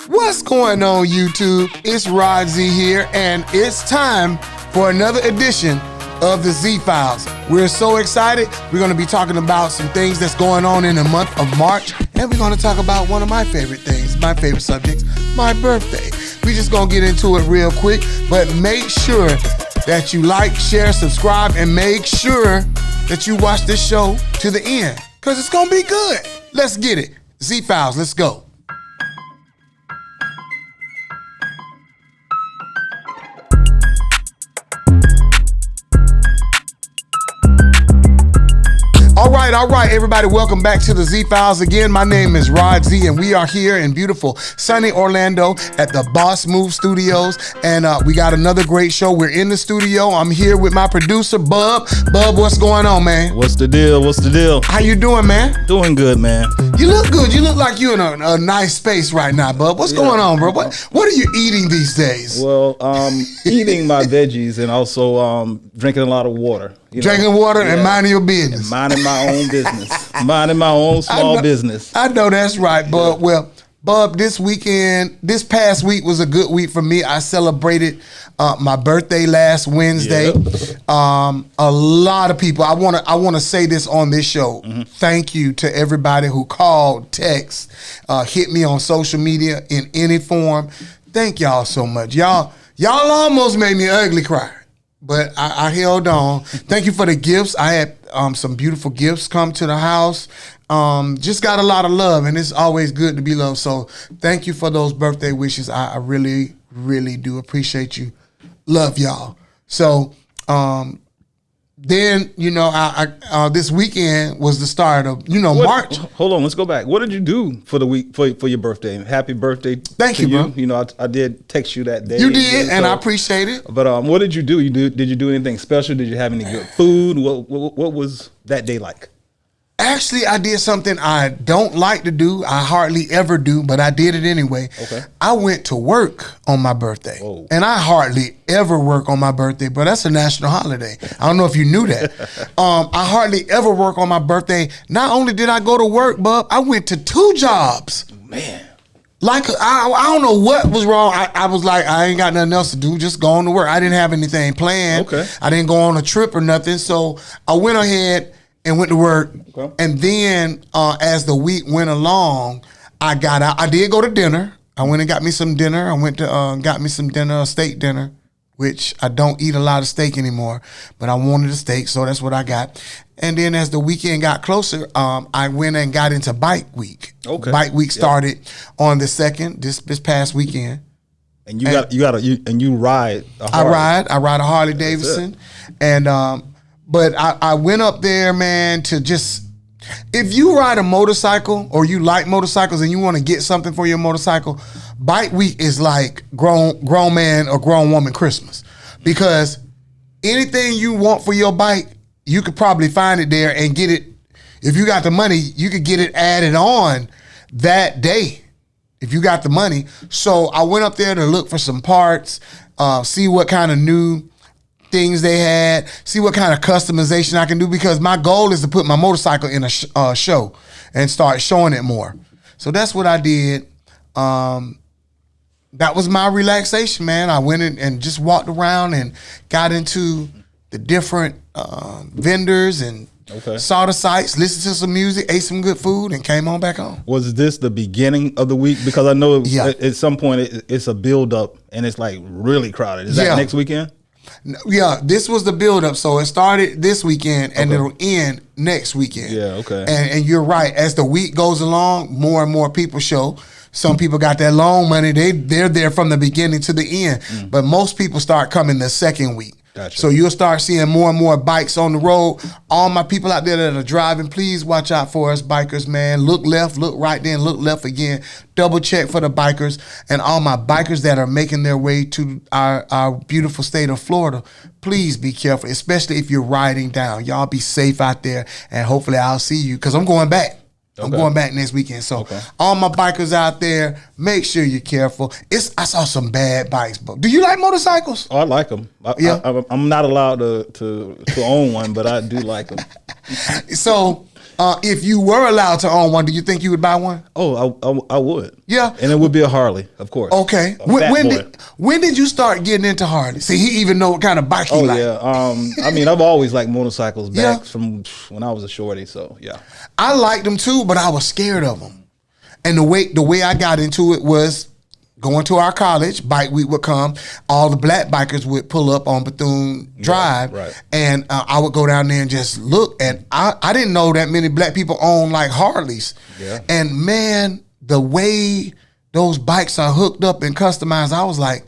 What's going on, YouTube? It's Rod Z here, and it's time for another edition of the Z Files. We're so excited. We're going to be talking about some things that's going on in the month of March, and we're going to talk about one of my favorite things, my favorite subjects, my birthday. We just going to get into it real quick, but make sure that you like, share, subscribe, and make sure that you watch this show to the end, because it's going to be good. Let's get it. Z Files, let's go. All right, everybody, welcome back to the Z Files again. My name is Rod Z, and we are here in beautiful sunny Orlando at the Boss Move Studios, and we got another great show. We're in the studio. I'm here with my producer, Bub. Bub, what's going on, man? What's the deal? How you doing, man? Doing good, man. You look good. You look like you're in a nice space right now, Bub. What's going on, bro? What are you eating these days? Well, eating my veggies and also drinking a lot lot of water. Drinking water and minding your business. And minding my own business. Minding my own small business. I know that's right, Bub. Yeah. Well, Bub, this past week was a good week for me. I celebrated my birthday last Wednesday. Yep. A lot of people. I want to say this on this show. Mm-hmm. Thank you to everybody who called, text, hit me on social media in any form. Thank y'all so much. Y'all almost made me ugly cry. But I held on. Thank you for the gifts. I had some beautiful gifts come to the house. Just got a lot of love, and it's always good to be loved. So thank you for those birthday wishes. I really, really do appreciate you. Love y'all. So then, I this weekend was the start of, March. Hold on, let's go back. What did you do for the week for your birthday? Happy birthday. Thank you, bro. You know, I did text you that day. You did, and I appreciate it. But what did you do? Did you do anything special? Did you have any good food? What was that day like? Actually, I did something I don't like to do. I hardly ever do, but I did it anyway. Okay. I went to work on my birthday. Whoa. And I hardly ever work on my birthday, but that's a national holiday. I don't know if you knew that. I hardly ever work on my birthday. Not only did I go to work, but I went to 2 jobs. Man. Like, I don't know what was wrong. I was like, I ain't got nothing else to do, just going to work. I didn't have anything planned. Okay. I didn't go on a trip or nothing. So I went ahead and went to work. Okay. And then as the week went along, I got out. I did go to dinner. I went and got me some dinner. I went to got me some dinner, a steak dinner, which I don't eat a lot of steak anymore, but I wanted a steak, so that's what I got. And then as the weekend got closer, I went and got into Bike Week. Okay. Bike Week started on the 2nd, this past weekend. And you ride a Harley. I ride a Harley Davidson. And but I went up there, man, to just, if you ride a motorcycle or you like motorcycles and you want to get something for your motorcycle, Bike Week is like grown man or grown woman Christmas. Because anything you want for your bike, you could probably find it there and get it. If you got the money, you could get it added on that day if you got the money. So I went up there to look for some parts, see what kind of new things they had, see what kind of customization I can do, because my goal is to put my motorcycle in a show and start showing it more. So that's what I did. That was my relaxation, man. I went in and just walked around and got into the different vendors and saw the sights, listened to some music, ate some good food, and came on back home. Was this the beginning of the week? Because I know at some point it's a build up and it's like really crowded. Is that next weekend? Yeah, this was the build-up. So it started this weekend, and it'll end next weekend. Yeah, okay. And you're right. As the week goes along, more and more people show. Some people got that loan money. They're there from the beginning to the end. Mm. But most people start coming the second week. Gotcha. So you'll start seeing more and more bikes on the road. All my people out there that are driving, please watch out for us bikers, man. Look left, look right, then look left again. Double check for the bikers. And all my bikers that are making their way to our beautiful state of Florida, please be careful, especially if you're riding down. Y'all be safe out there, and hopefully I'll see you, because I'm going back. I'm going back next weekend. So all my bikers out there, make sure you're careful. I saw some bad bikes. But do you like motorcycles? Oh, I like them. I'm not allowed to own one, but I do like them. So If you were allowed to own one, do you think you would buy one? Oh, I would. Yeah. And it would be a Harley, of course. Okay. When did you start getting into Harley? See, he even know what kind of bike he like. Yeah. I mean, I've always liked motorcycles back from when I was a shorty. So yeah. I liked them too, but I was scared of them. And the way I got into it was going to our college. Bike week would come. All the black bikers would pull up on Bethune Drive, and I would go down there and just look. And I didn't know that many black people own like Harleys. Yeah. And man, the way those bikes are hooked up and customized, I was like,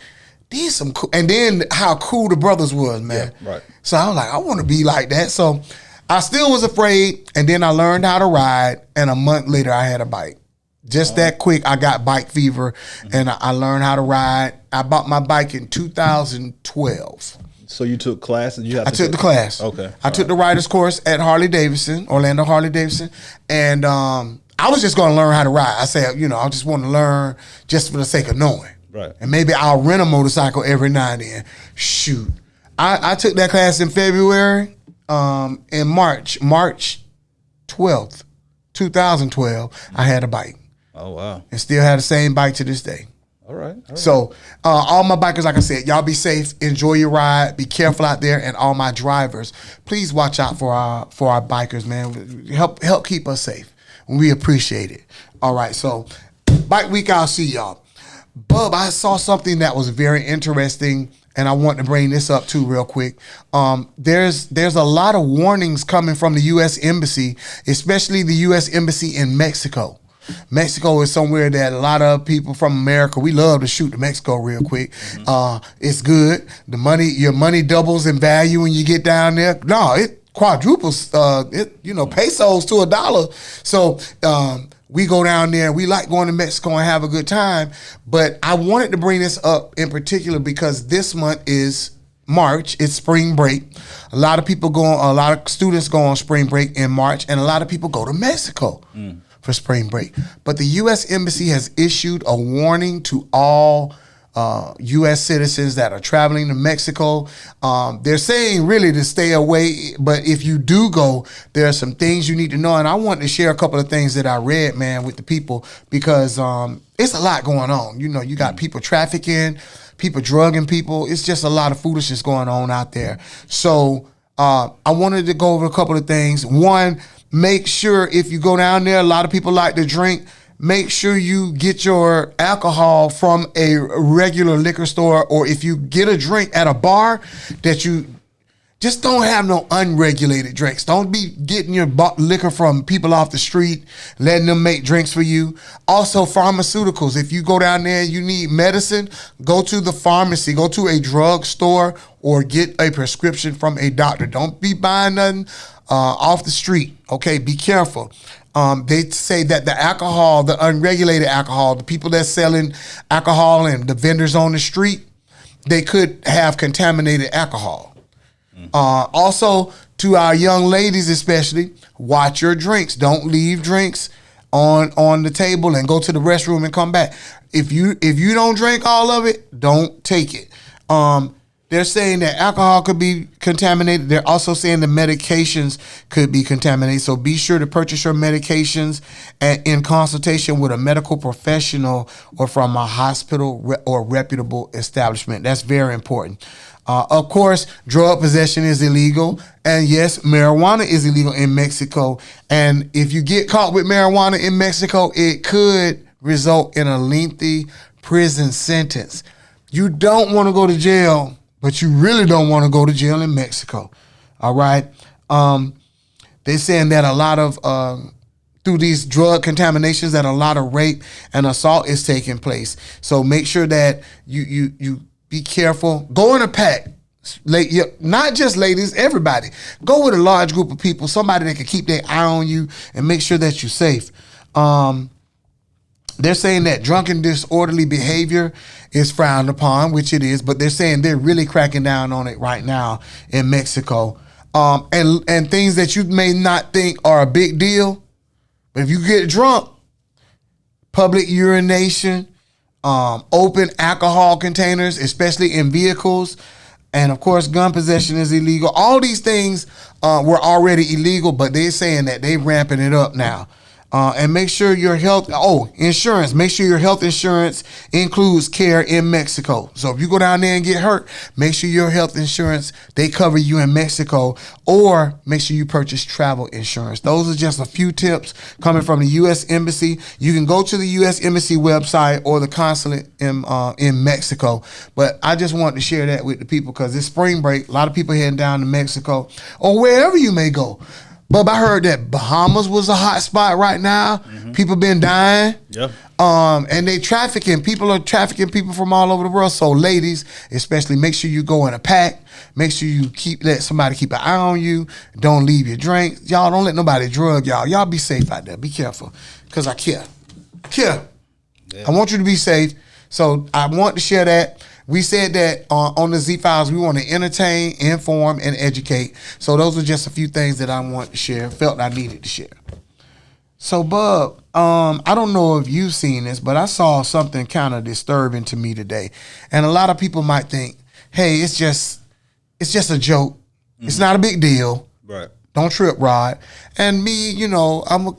these some cool. And then how cool the brothers was, man. Yeah, right. So I was like, I want to be like that. So I still was afraid, and then I learned how to ride, and a month later I had a bike. Just that quick, I got bike fever, and I learned how to ride. I bought my bike in 2012. So you took classes? I took the class. Okay. I took the rider's course at Harley-Davidson, Orlando Harley-Davidson, and I was just going to learn how to ride. I said, I just want to learn just for the sake of knowing. Right. And maybe I'll rent a motorcycle every now and then. Shoot. I took that class in February, in March 12th, 2012, I had a bike. Oh, wow. And still have the same bike to this day. All right. So all my bikers, like I said, y'all be safe, enjoy your ride, be careful out there, and all my drivers, please watch out for our bikers, man. Help keep us safe. We appreciate it. All right, so Bike Week, I'll see y'all. Bub, I saw something that was very interesting, and I want to bring this up too real quick. There's a lot of warnings coming from the U.S. Embassy, especially the U.S. Embassy in Mexico. Mexico is somewhere that a lot of people from America, we love to shoot to Mexico real quick. It's good. Your money doubles in value when you get down there. No, it quadruples, pesos to $1. So we go down there. We like going to Mexico and have a good time. But I wanted to bring this up in particular because this month is March. It's spring break. A lot of students go on spring break in March, and a lot of people go to Mexico for spring break. But the U.S. Embassy has issued a warning to all U.S. citizens that are traveling to Mexico. They're saying really to stay away, but if you do go, there are some things you need to know. And I want to share a couple of things that I read, man, with the people because it's a lot going on. You got people trafficking, people drugging people. It's just a lot of foolishness going on out there. So I wanted to go over a couple of things. One, make sure if you go down there, a lot of people like to drink. Make sure you get your alcohol from a regular liquor store, or if you get a drink at a bar, that you just don't have no unregulated drinks. Don't be getting your liquor from people off the street, letting them make drinks for you. Also, pharmaceuticals. If you go down there and you need medicine, go to the pharmacy, go to a drug store, or get a prescription from a doctor. Don't be buying nothing off the street. Okay, be careful. They say that the alcohol, the unregulated alcohol, the people that's selling alcohol and the vendors on the street, they could have contaminated alcohol. Also, to our young ladies especially, watch your drinks. Don't leave drinks on the table and go to the restroom and come back. If you don't drink all of it, don't take it. They're saying that alcohol could be contaminated. They're also saying the medications could be contaminated. So be sure to purchase your medications in consultation with a medical professional or from a hospital or reputable establishment. That's very important. Of course, drug possession is illegal. And yes, marijuana is illegal in Mexico. And if you get caught with marijuana in Mexico, it could result in a lengthy prison sentence. You don't want to go to jail, but you really don't want to go to jail in Mexico. All right. They're saying that a lot of, through these drug contaminations, that a lot of rape and assault is taking place. So make sure that you be careful. Go in a pack. Not just ladies, everybody. Go with a large group of people, somebody that can keep their eye on you and make sure that you're safe. They're saying that drunken disorderly behavior is frowned upon, which it is, but they're saying they're really cracking down on it right now in Mexico. And things that you may not think are a big deal, but if you get drunk, public urination, open alcohol containers, especially in vehicles, And of course, gun possession is illegal. All these things were already illegal, but they're saying that they're ramping it up now. And make sure your insurance. Make sure your health insurance includes care in Mexico. So if you go down there and get hurt, make sure your health insurance, they cover you in Mexico, or make sure you purchase travel insurance. Those are just a few tips coming from the U.S. Embassy. You can go to the U.S. Embassy website or the consulate in Mexico. But I just wanted to share that with the people because it's spring break. A lot of people heading down to Mexico or wherever you may go. But I heard that Bahamas was a hot spot right now. Mm-hmm. People been dying. Yeah. And they trafficking. People are trafficking people from all over the world. So ladies, especially, make sure you go in a pack. Make sure you let somebody keep an eye on you. Don't leave your drink. Y'all don't let nobody drug y'all. Y'all be safe out there. Be careful. Because I care. Yeah. I want you to be safe. So I want to share that. We said that on the Z-Files, we want to entertain, inform, and educate. So those are just a few things that I want to share, felt I needed to share. So, Bub, I don't know if you've seen this, but I saw something kind of disturbing to me today. And a lot of people might think, hey, it's just a joke. Mm-hmm. It's not a big deal. Right. Don't trip, Rod. And me, I'm a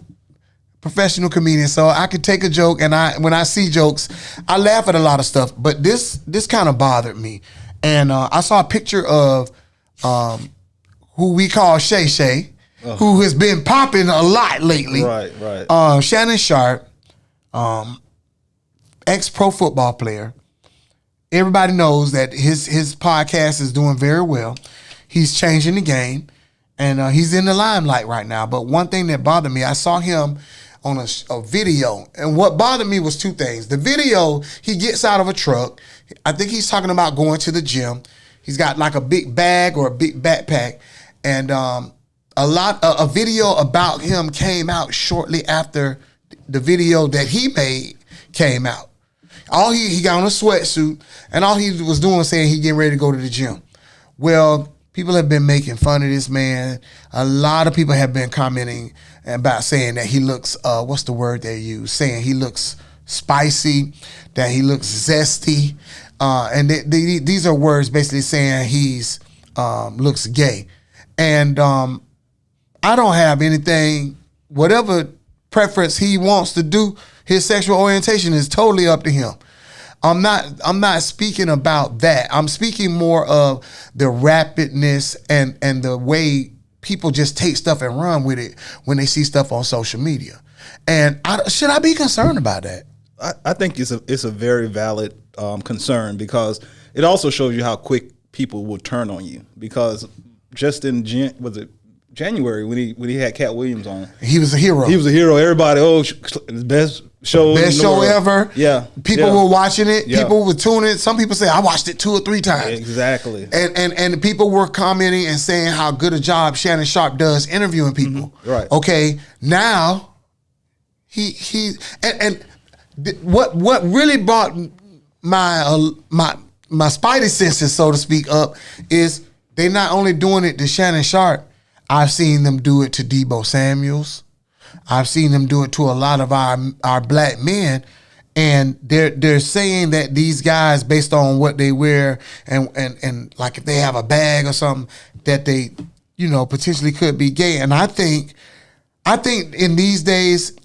professional comedian, so I could take a joke, and when I see jokes, I laugh at a lot of stuff. But this kind of bothered me, and I saw a picture of who we call Shay Shay, who has been popping a lot lately. Right. Shannon Sharpe, ex-pro football player. Everybody knows that his podcast is doing very well. He's changing the game, and he's in the limelight right now. But one thing that bothered me, I saw him on a video. And what bothered me was two things. The video, he gets out of a truck. I think he's talking about going to the gym. He's got like a big bag or a big backpack. And a video about him came out shortly after the video that he made came out. He got on a sweatsuit, and all he was doing was saying he getting ready to go to the gym. Well, people have been making fun of this man. A lot of people have been commenting about saying that he looks, what's the word they use? Saying he looks spicy, that he looks zesty. And these are words basically saying he's looks gay. And I don't have anything, whatever preference he wants to do, his sexual orientation is totally up to him. I'm not speaking about that. I'm speaking more of the rapidness and the way people just take stuff and run with it when they see stuff on social media. And should I be concerned about that? I think it's a very valid concern, because it also shows you how quick people will turn on you. Because just in January when he had Cat Williams on, he was a hero. He was a hero. Everybody, best show ever. Yeah, people were watching it. Yeah. People were tuning in. Some people say I watched it 2 or 3 times. Exactly. And people were commenting and saying how good a job Shannon Sharpe does interviewing people. Mm-hmm. Right. Okay. Now what really brought my spidey senses, so to speak, up is they not only doing it to Shannon Sharpe. I've seen them do it to Debo Samuels. I've seen them do it to a lot of our black men, and they're saying that these guys, based on what they wear and like if they have a bag or something, that they potentially could be gay. And I think in these days,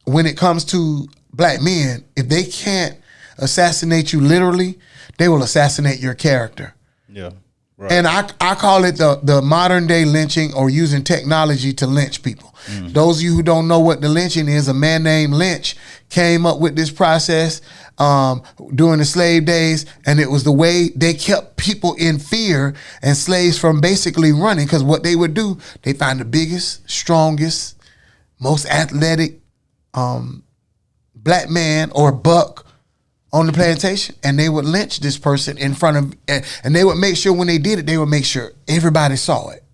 when it comes to black men, if they can't assassinate you literally, they will assassinate your character. Yeah. Right. And I call it the modern day lynching, or using technology to lynch people. Mm-hmm. Those of you who don't know what the lynching is, a man named Lynch came up with this process during the slave days, and it was the way they kept people in fear and slaves from basically running, because what they would do, they find the biggest, strongest, most athletic black man or buck on the plantation, and they would lynch this person in front of, and they would make sure when they did it, they would make sure everybody saw it.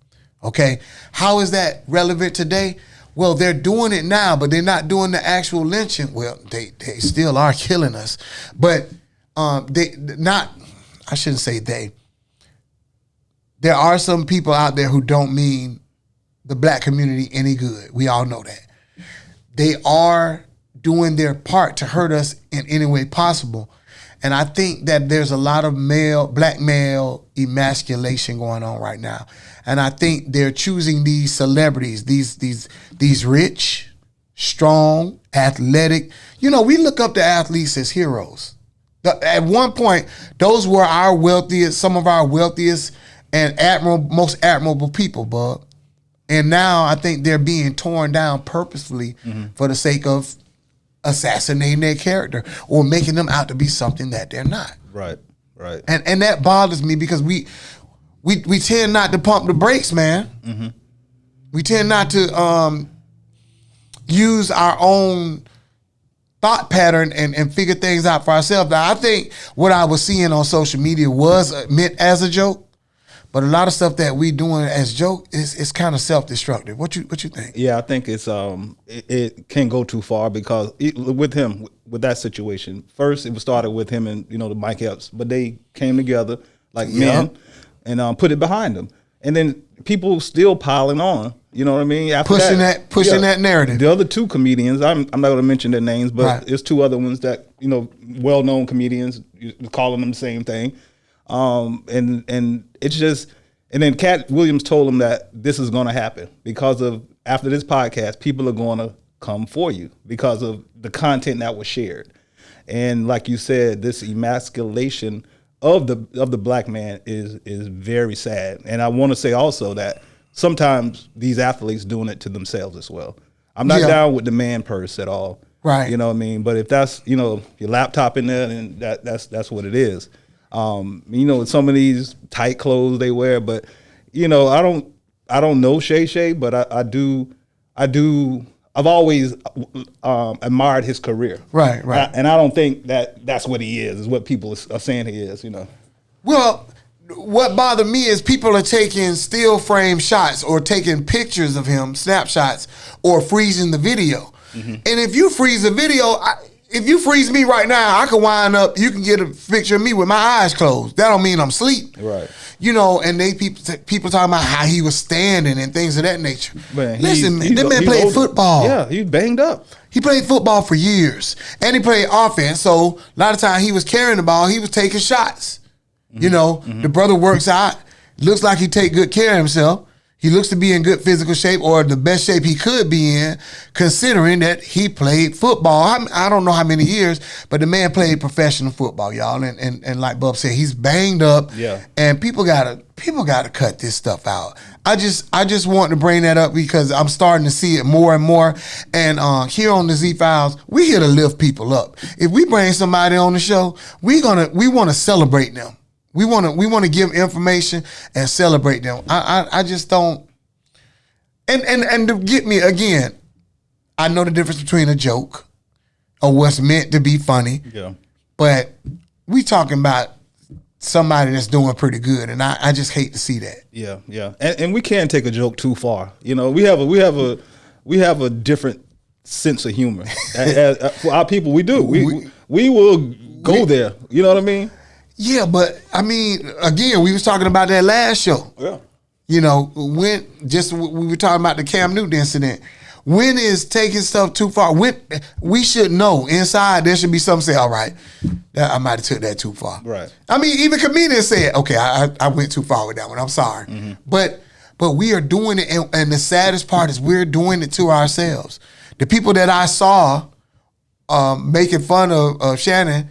Okay, how is that relevant today? Well, they're doing it now, but they're not doing the actual lynching. Well, they still are killing us, but I shouldn't say they. There are some people out there who don't mean the black community any good. We all know that. They are doing their part to hurt us in any way possible. And I think that there's a lot of black male emasculation going on right now. And I think they're choosing these celebrities, these rich, strong, athletic. You know, we look up to athletes as heroes. At one point, those were our wealthiest, some of our wealthiest and most admirable people, bub. And now I think they're being torn down purposefully for the sake of assassinating their character or making them out to be something that they're not. Right. And that bothers me because we tend not to pump the brakes, man. Mm-hmm. We tend not to use our own thought pattern and figure things out for ourselves. Now, I think what I was seeing on social media was meant as a joke, but a lot of stuff that we doing as joke is kind of self-destructive. What you think? Yeah, I think it's it can go too far because with that situation, first it was started with him and the Mike Epps, but they came together like men and put it behind them, and then people still piling on. You know what I mean? After pushing that narrative. The other two comedians, I'm not going to mention their names, but there's two other ones that well-known comedians calling them the same thing. And it's just, and then Cat Williams told him that this is going to happen because of after this podcast, people are going to come for you because of the content that was shared. And like you said, this emasculation of the black man is very sad. And I want to say also that sometimes these athletes doing it to themselves as well. I'm not down with the man purse at all. Right. You know what I mean? But if that's, your laptop in there, then that's what it is. Some of these tight clothes they wear, but I don't know Shay, but I've always admired his career. Right. And I don't think that's what he is what people are saying he is, Well, what bothered me is people are taking still frame shots or taking pictures of him, snapshots, or freezing the video. Mm-hmm. And if you freeze a video, if you freeze me right now, I can wind up, you can get a picture of me with my eyes closed. That don't mean I'm asleep. Right. And people talking about how he was standing and things of that nature. Man, listen, man, that man played football. Yeah, he banged up. He played football for years. And he played offense, so a lot of times he was carrying the ball, he was taking shots. The brother works out, looks like he take good care of himself. He looks to be in good physical shape or the best shape he could be in, considering that he played football. I don't know how many years, but the man played professional football, y'all. And like Bub said, he's banged up. Yeah. And people gotta cut this stuff out. I just want to bring that up because I'm starting to see it more and more. And here on the Z Files, we here to lift people up. If we bring somebody on the show, we want to celebrate them. We want to give information and celebrate them. I just don't. And to get me again, I know the difference between a joke or what's meant to be funny. Yeah. But we talking about somebody that's doing pretty good, and I just hate to see that. Yeah. And we can't take a joke too far. We have a different sense of humor. For our people, we do. We will go there. You know what I mean? Yeah, but I mean, again, we was talking about that last show. Yeah. We were talking about the Cam Newton incident. When is taking stuff too far? When we should know inside there should be something say, all right, I might have took that too far. Right. I mean, even comedians said, okay, I went too far with that one. I'm sorry. Mm-hmm. But we are doing it, and the saddest part is we're doing it to ourselves. The people that I saw making fun of Shannon,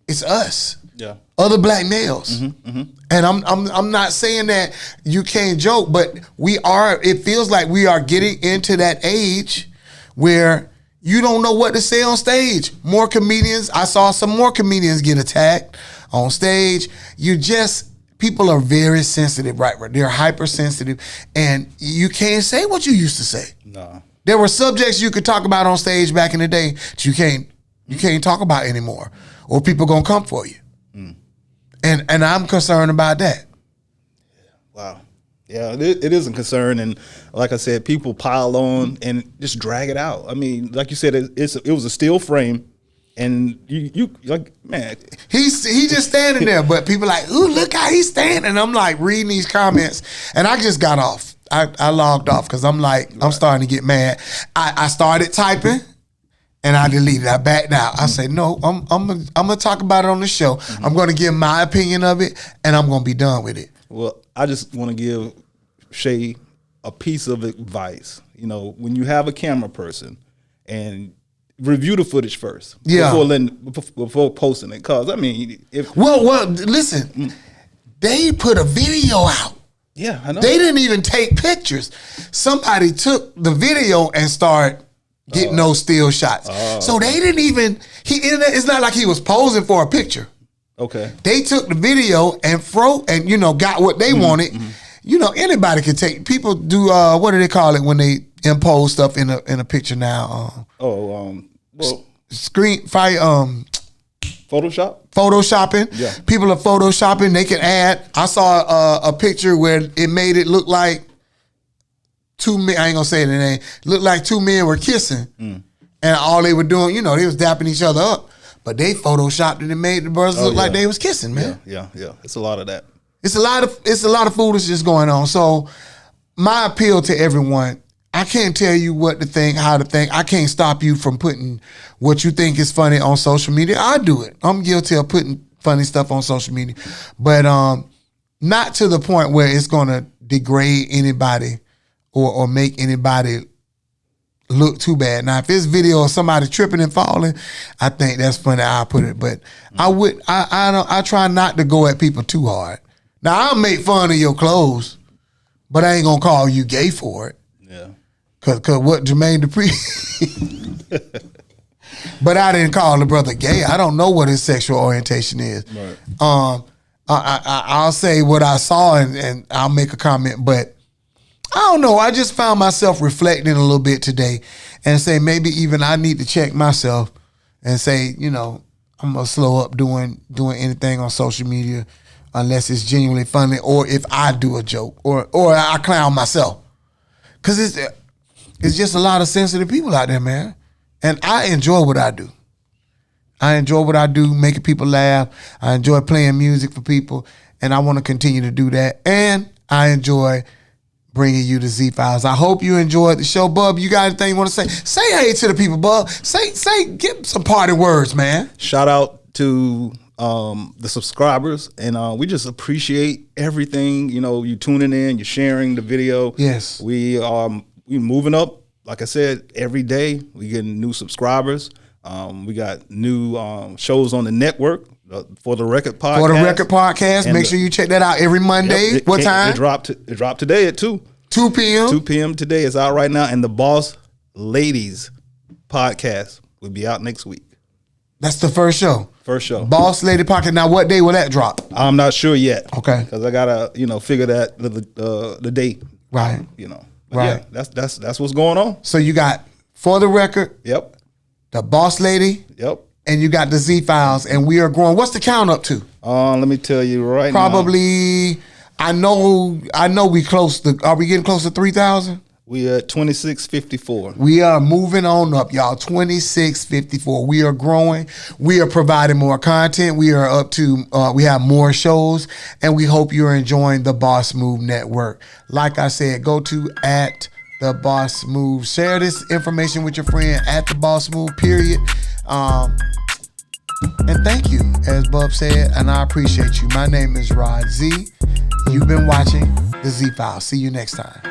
it's us. Yeah. Other black males. Mm-hmm, mm-hmm. And I'm not saying that you can't joke, but it feels like we are getting into that age where you don't know what to say on stage. More comedians, I saw some more comedians get attacked on stage. People are very sensitive, right? They're hypersensitive, and you can't say what you used to say. No. There were subjects you could talk about on stage back in the day that you can't talk about anymore, or people gonna come for you. Mm. And I'm concerned about that. Wow. Yeah, it is a concern, and like I said, people pile on and just drag it out. I mean, like you said, it was a steel frame, and you like, man, he's just standing there, but people like, ooh, look how he's standing. I'm like reading these comments, and I just got off. I logged off because I'm like, I'm starting to get mad. I started typing, and I deleted it. I backed out. I say, no, I'm gonna talk about it on the show. I'm gonna give my opinion of it, and I'm gonna be done with it. Well, I just want to give Shay a piece of advice. You know, when you have a camera person, and review the footage first, before posting it. Cause I mean, well, listen, they put a video out. Yeah, I know. They didn't even take pictures. Somebody took the video and started getting those still shots. So they didn't even. It's not like he was posing for a picture. Okay. They took the video and got what they wanted. You know, anybody can take. People do. What do they call it when they impose stuff in a picture now? Screen fire. Photoshopping. Yeah. People are photoshopping. They can add. I saw a picture where it made it look like two men. I ain't gonna say the name. Looked like two men were kissing, and all they were doing, they was dapping each other up. But they photoshopped it and made the brothers look like they was kissing, man. Yeah. It's a lot of that. It's a lot of foolishness going on. So my appeal to everyone, I can't tell you what to think, how to think. I can't stop you from putting what you think is funny on social media. I do it. I'm guilty of putting funny stuff on social media. But not to the point where it's gonna degrade anybody or make anybody look too bad. Now, if it's video of somebody tripping and falling, I think that's funny. I'll put it, but I try not to go at people too hard. Now, I'll make fun of your clothes, but I ain't gonna call you gay for it. Yeah, cause what Jermaine Dupri, but I didn't call the brother gay. I don't know what his sexual orientation is. Right. I'll say what I saw and I'll make a comment, but I don't know. I just found myself reflecting a little bit today and say maybe even I need to check myself and say, I'm gonna slow up doing anything on social media unless it's genuinely funny or if I do a joke or I clown myself. Cause it's just a lot of sensitive people out there, man. And I enjoy what I do. I enjoy what I do, making people laugh. I enjoy playing music for people, and I want to continue to do that. And I enjoy bringing you the Z Files. I hope you enjoyed the show, Bub. You got anything you want to say? Say hey to the people, Bub. Give some parting words, man. Shout out to the subscribers, and we just appreciate everything. You tuning in, you're sharing the video. Yes, we moving up. Like I said, every day we getting new subscribers. We got new shows on the network. For the Record Podcast. Make sure you check that out every Monday. Yep, what time? It dropped today at 2 p.m. 2 p.m. today. It's out right now. And the Boss Ladies podcast will be out next week. That's the first show. Boss Lady Podcast. Now, what day will that drop? I'm not sure yet. Okay. Because I gotta, figure that the date. Right. But right. Yeah, that's what's going on. So you got For the Record. Yep. The Boss Lady. Yep. And you got the Z Files, and we are growing. What's the count up to? Let me tell you right now. Probably, I know we close to, are we getting close to 3,000? We are at 2654. We are moving on up, y'all. 2654. We are growing. We are providing more content. We are up to, we have more shows, and we hope you're enjoying the Boss Move Network. Like I said, go to @The Boss Move. Share this information with your friend @TheBossMove, period. And thank you, as Bub said, and I appreciate you. My name is Rod Z. You've been watching the Z Files. See you next time.